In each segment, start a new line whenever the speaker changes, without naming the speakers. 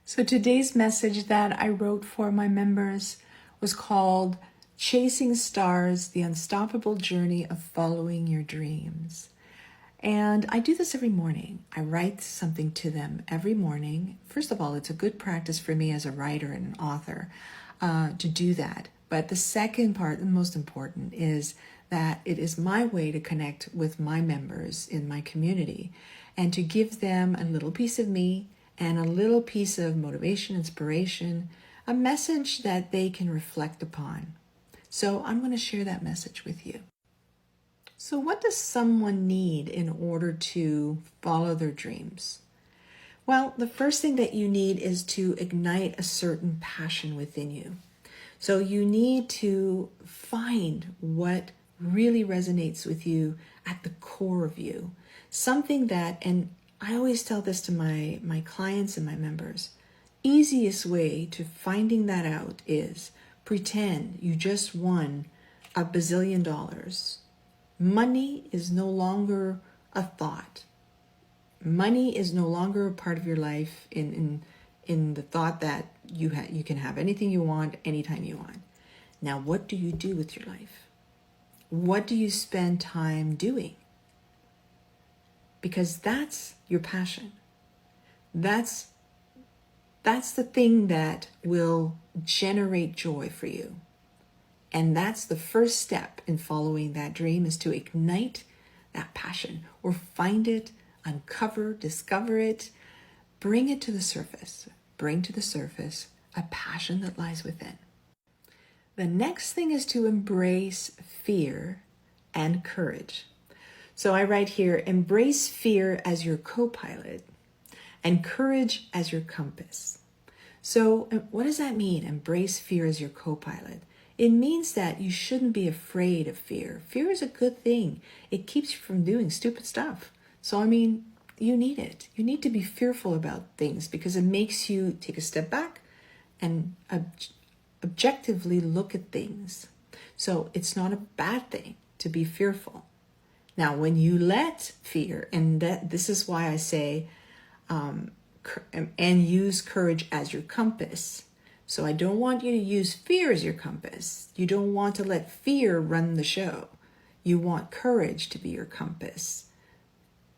So today's message that I wrote for my members was called Chasing Stars, the Unstoppable Journey of Following Your Dreams. And I do this every morning. I write something to them every morning. First of all, it's a good practice for me as a writer and an author to do that. But the second part, the most important, is that it is my way to connect with my members in my community and to give them a little piece of me and a little piece of motivation, inspiration, a message that they can reflect upon. So I'm going to share that message with you. So what does someone need in order to follow their dreams? Well, the first thing that you need is to ignite a certain passion within you. So you need to find what really resonates with you at the core of you. Something that, and I always tell this to my clients and my members, easiest way to finding that out is pretend you just won $1 bazillion. Money is no longer a thought. Money is no longer a part of your life in the thought that you can have anything you want anytime you want. Now, what do you do with your life? What do you spend time doing? Because that's your passion. That's the thing that will generate joy for you. And that's the first step in following that dream, is to ignite that passion or find it, uncover, discover it, bring it to the surface. Bring to the surface a passion that lies within. The next thing is to embrace fear and courage. So I write here, embrace fear as your co-pilot and courage as your compass. So what does that mean? Embrace fear as your co-pilot. It means that you shouldn't be afraid of fear. Fear is a good thing. It keeps you from doing stupid stuff. So, you need it. You need to be fearful about things because it makes you take a step back and objectively look at things. So it's not a bad thing to be fearful. Now, when you let fear, and this is why I say, and use courage as your compass. So I don't want you to use fear as your compass. You don't want to let fear run the show. You want courage to be your compass.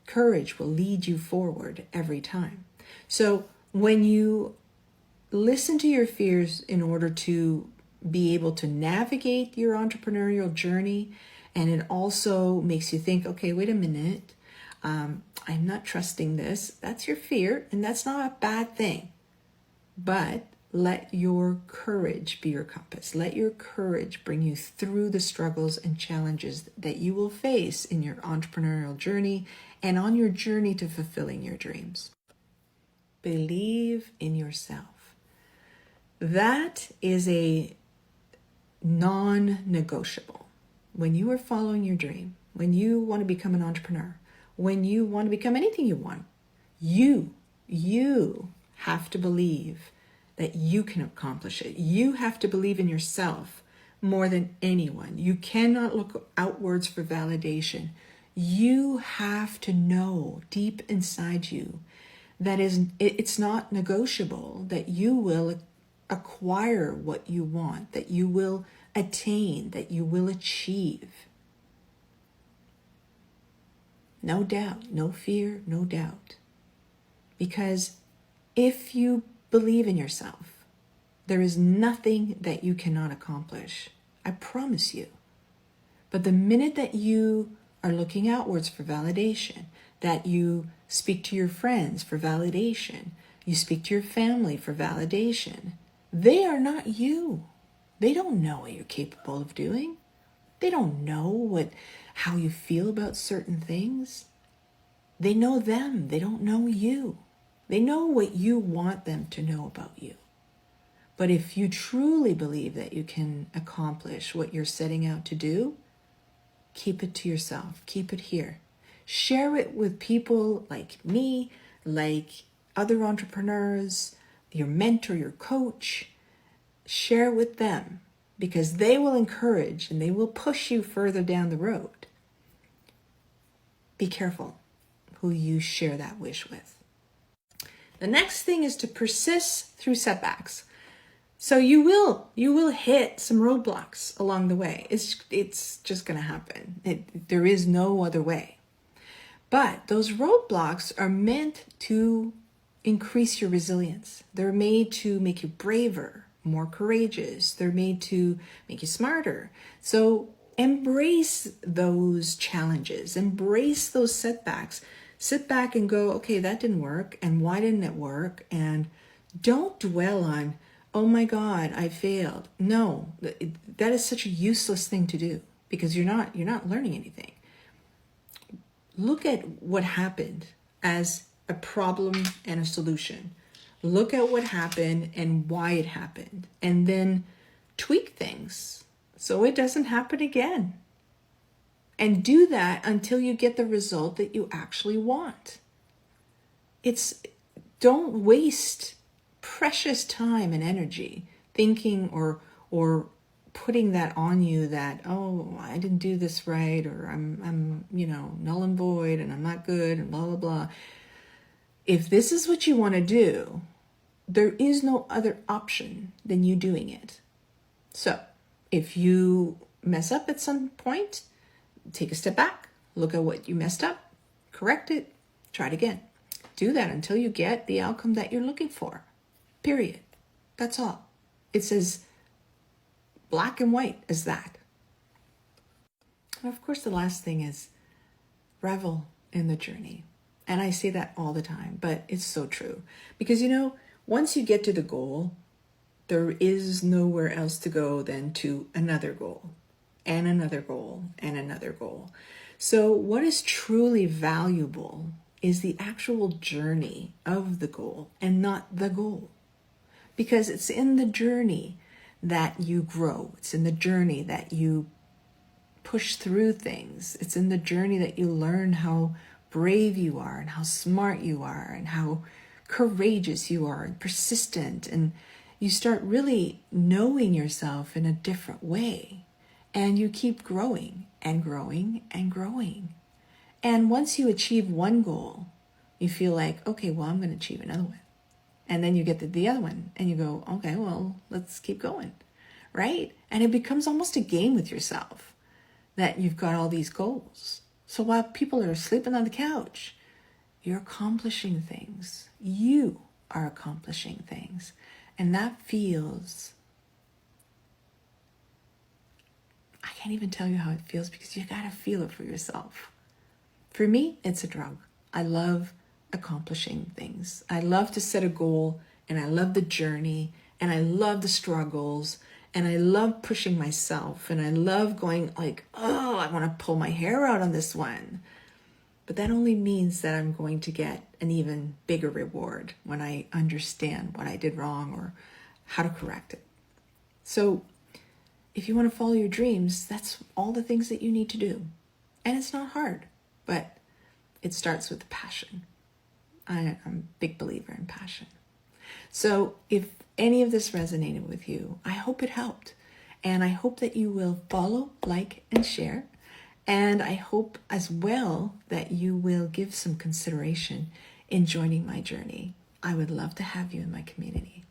Courage will lead you forward every time. So when you listen to your fears in order to be able to navigate your entrepreneurial journey, and it also makes you think, okay, wait a minute, I'm not trusting this. That's your fear, and that's not a bad thing. But let your courage be your compass. Let your courage bring you through the struggles and challenges that you will face in your entrepreneurial journey and on your journey to fulfilling your dreams. Believe in yourself. That is a non-negotiable. When you are following your dream, when you want to become an entrepreneur, when you want to become anything you want, you have to believe that you can accomplish it. You have to believe in yourself more than anyone. You cannot look outwards for validation. You have to know deep inside you that it's not negotiable, that you will acquire what you want, that you will attain, that you will achieve. No doubt, no fear, no doubt. Because if you believe in yourself, there is nothing that you cannot accomplish. I promise you. But the minute that you are looking outwards for validation, that you speak to your friends for validation, you speak to your family for validation, they are not you. They don't know what you're capable of doing. They don't know how you feel about certain things. They know them. They don't know you. They know what you want them to know about you. But if you truly believe that you can accomplish what you're setting out to do, keep it to yourself. Keep it here. Share it with people like me, like other entrepreneurs, your mentor, your coach. Share with them because they will encourage and they will push you further down the road. Be careful who you share that wish with. The next thing is to persist through setbacks. So you will hit some roadblocks along the way. It's just going to happen. There is no other way. But those roadblocks are meant to increase your resilience. They're made to make you braver, more courageous. They're made to make you smarter. So embrace those challenges, embrace those setbacks. Sit back and go, okay, that didn't work. And why didn't it work? And don't dwell on, oh my God, I failed. No, that is such a useless thing to do because you're not learning anything. Look at what happened as a problem and a solution. Look at what happened and why it happened, and then tweak things so it doesn't happen again. And do that until you get the result that you actually want. Don't waste precious time and energy thinking or putting that on you that, oh, I didn't do this right, or I'm null and void and I'm not good and blah blah blah. If this is what you want to do, there is no other option than you doing it. So if you mess up at some point, take a step back, look at what you messed up, correct it, try it again. Do that until you get the outcome that you're looking for. Period. That's all. It's as black and white as that. And of course, the last thing is revel in the journey. And I say that all the time, but it's so true. Because, once you get to the goal, there is nowhere else to go than to another goal and another goal and another goal. So what is truly valuable is the actual journey of the goal and not the goal. Because it's in the journey that you grow. It's in the journey that you push through things. It's in the journey that you learn how brave you are and how smart you are and how courageous you are and persistent. And you start really knowing yourself in a different way. And you keep growing and growing and growing. And once you achieve one goal, you feel like, okay, well, I'm going to achieve another one. And then you get to the other one and you go, okay, well, let's keep going, right? And it becomes almost a game with yourself that you've got all these goals. So while people are sleeping on the couch, you're accomplishing things. You are accomplishing things. And that feels, I can't even tell you how it feels because you got to feel it for yourself. For me, it's a drug. I love accomplishing things. I love to set a goal, and I love the journey, and I love the struggles, and I love pushing myself, and I love going like, oh, I want to pull my hair out on this one. But that only means that I'm going to get an even bigger reward when I understand what I did wrong or how to correct it. So if you want to follow your dreams, that's all the things that you need to do. And it's not hard, but it starts with passion. I'm a big believer in passion. So if any of this resonated with you, I hope it helped. And I hope that you will follow, like, and share. And I hope as well that you will give some consideration in joining my journey. I would love to have you in my community.